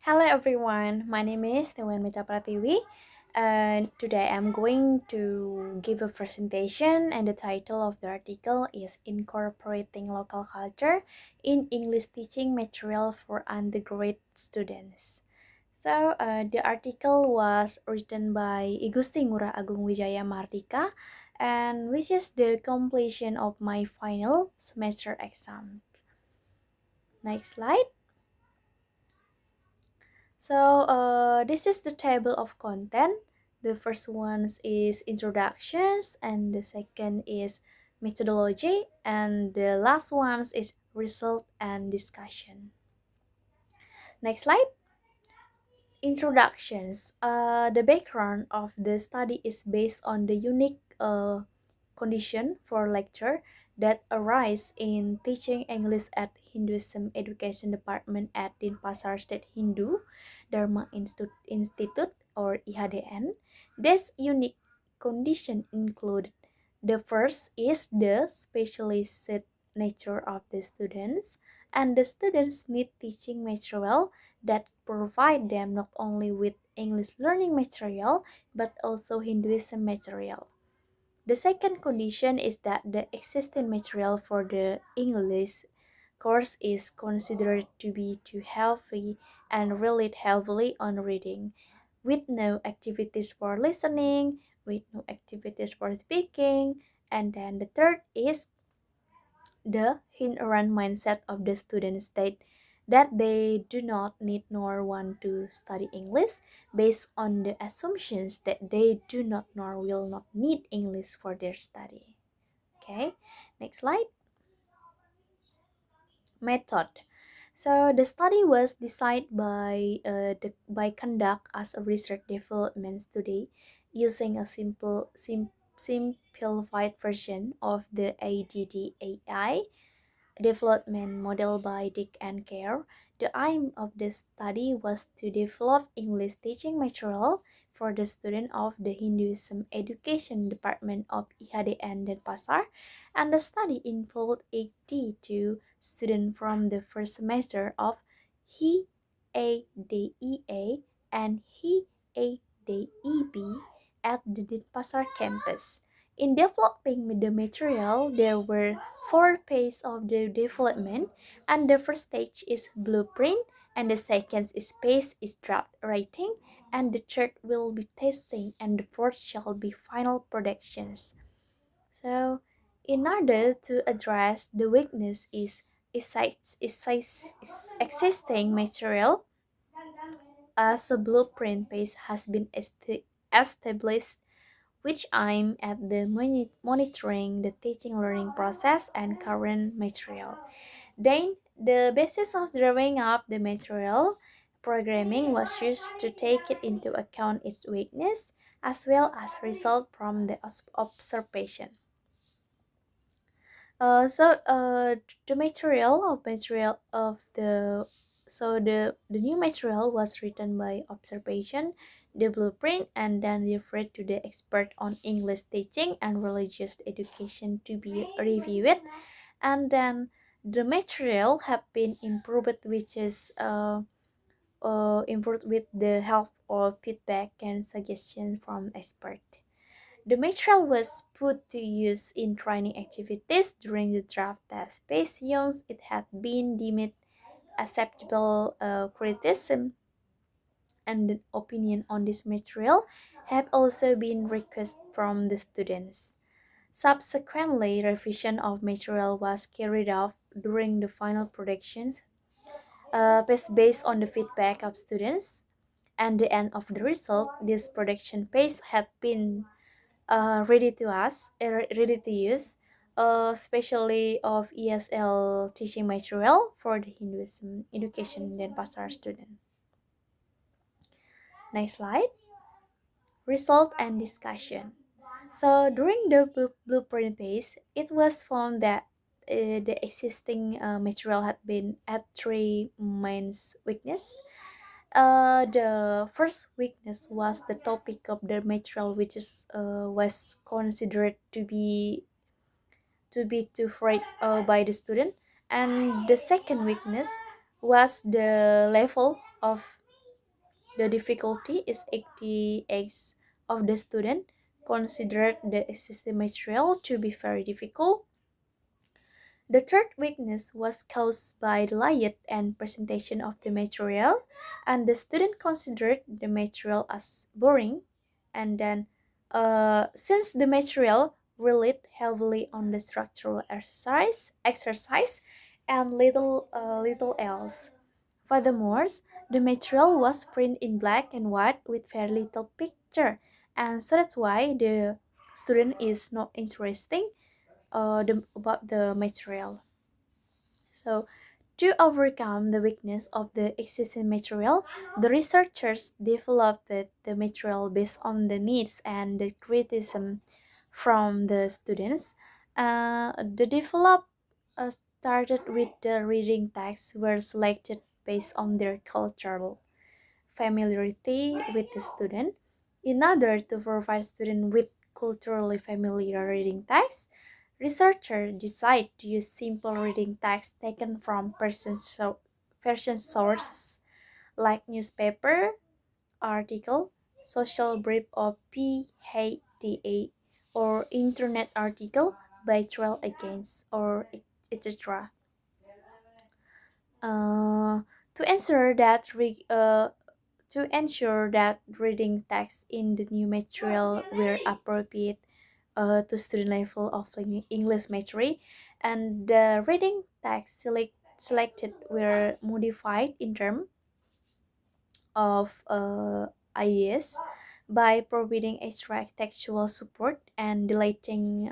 Hello everyone, my name is Mita and today I'm going to give a presentation and the title of the article is Incorporating Local Culture in English Teaching Material for Undergraduate Students. The article was written by Igusti Ngurah Agung Wijaya Mardika and which is the completion of my final semester exams. Next slide. This is the table of content. The first one is introductions, and the second is methodology, and the last one is result and discussion. Next slide. Introductions. The background of the study is based on the unique condition for lecture that arise in teaching English at Hinduism Education Department at Denpasar State Hindu Dharma Institute or IHDN. This unique condition include the first is the specialized nature of the students, and the students need teaching material that provide them not only with English learning material but also Hinduism material. The second condition is that the existing material for the English course is considered to be too heavy and relied heavily on reading, with no activities for listening, with no activities for speaking. And then the third is the inherent mindset of the student state that they do not need nor want to study English based on the assumptions that they do not nor will not need English for their study. Okay, next slide. Method. The study was designed by conduct as a research development study using a simplified version of the ADDAI development model by Dick and Care. The aim of the study was to develop English teaching material for the student of the Hinduism Education Department of IHDN Denpasar, and the study involved 82 students from the first semester of HEADEA and HEADEB at the Denpasar campus. In developing the material, there were four phases of the development, and the first stage is blueprint, and the second is phase is draft writing, and the third will be testing, and the fourth shall be final productions. So, in order to address the weakness is existing material, as a blueprint phase has been established which aim at the monitoring the teaching learning process and current material. Then, the basis of drawing up the material programming was used to take it into account its weakness as well as result from the observation. Uh, so uh, the material of the new material was written by observation, the blueprint, and then referred to the expert on English teaching and religious education to be reviewed, and then the material have been improved, which is improved with the help of feedback and suggestions from expert. The material was put to use in training activities during the draft test based on it had been deemed acceptable. Criticism and the opinion on this material have also been requested from the students. Subsequently, revision of material was carried out during the final productions, based on the feedback of students. And the end of the result, this production phase had been ready to use, especially of ESL teaching material for the Hinduism education and pasar student. Next slide. Result and discussion. So during the blueprint phase, it was found that the existing material had been at three main weakness. The first weakness was the topic of the material, which was considered to be too afraid by the student, and the second weakness was the level of The difficulty is 80x of the student considered the existing material to be very difficult. The third weakness was caused by the layout and presentation of the material, and the student considered the material as boring. And then, since the material relied heavily on the structural exercise, and little else. Furthermore, the material was printed in black and white with very little picture, and so that's why the student is not interesting about the material. So, to overcome the weakness of the existing material, the researchers developed the material based on the needs and the criticism from the students. The develop started with the reading texts were selected based on their cultural familiarity with the student. In order to provide students with culturally familiar reading text, researchers decide to use simple reading text taken from person sources like newspaper, article, social brief of PHTA, or internet article by Trail Against, or etc. Uh, to ensure that reading text in the new material were appropriate to student level of English material, and the reading text selected were modified in terms of ideas by providing extra textual support and deleting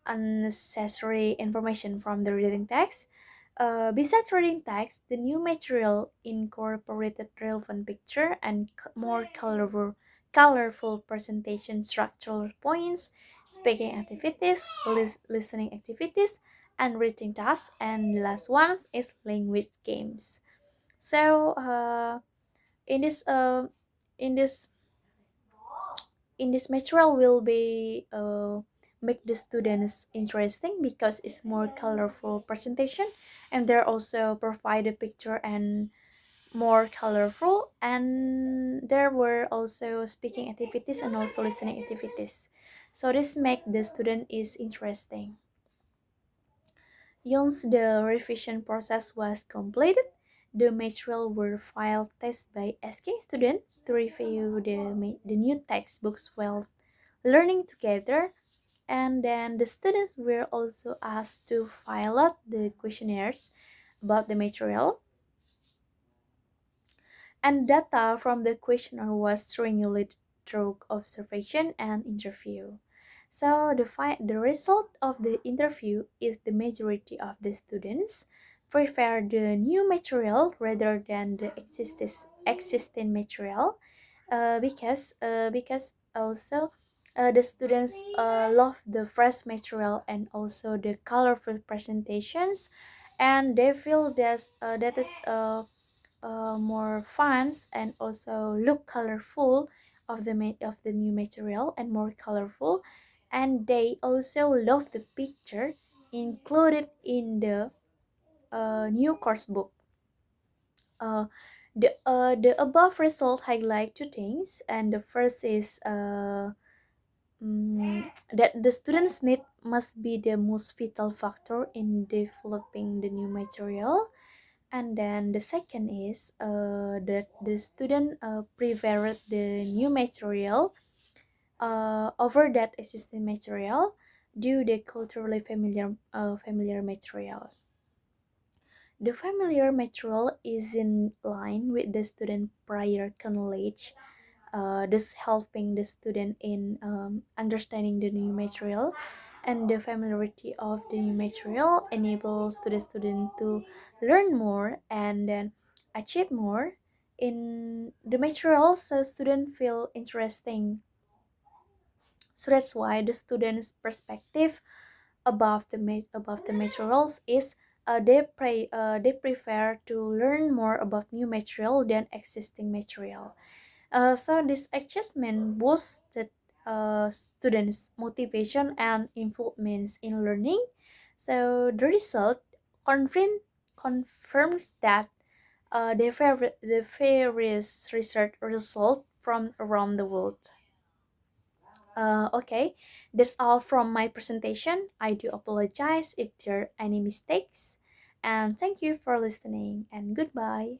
unnecessary information from the reading text. Besides reading text, the new material incorporated relevant picture and more colorful presentation structural points, speaking activities, listening activities, and reading tasks, and the last one is language games. So, in this uh, in this in this material will be make the students interesting because it's more colorful presentation, and they're also provide a picture and more colorful, and there were also speaking activities and also listening activities, so this make the student is interesting. Once the revision process was completed, the material were file test by asking students to review the new textbooks while learning together, and then the students were also asked to fill out the questionnaires about the material, and data from the questionnaire was triangulated through observation and interview. So the result of the interview is the majority of the students prefer the new material rather than the existing material, because also the students love the fresh material and also the colorful presentations, and they feel that is more fun and also look colorful of of the new material and more colorful, and they also love the picture included in the new course book. uh, the above result highlight two things, and the first is that the students' need must be the most vital factor in developing the new material, and then the second is that the student preferred the new material over that existing material due the culturally familiar material. The familiar material is in line with the student prior knowledge, thus helping the student in understanding the new material, and the familiarity of the new material enables to the student to learn more and then achieve more in the material, so student feel interesting. So that's why the student's perspective above the materials is they prefer to learn more about new material than existing material. So this adjustment boosted students' motivation and improvements in learning. So the result confirm, confirms that the various research results from around the world. Okay, that's all from my presentation. I do apologize if there are any mistakes. And thank you for listening, and goodbye.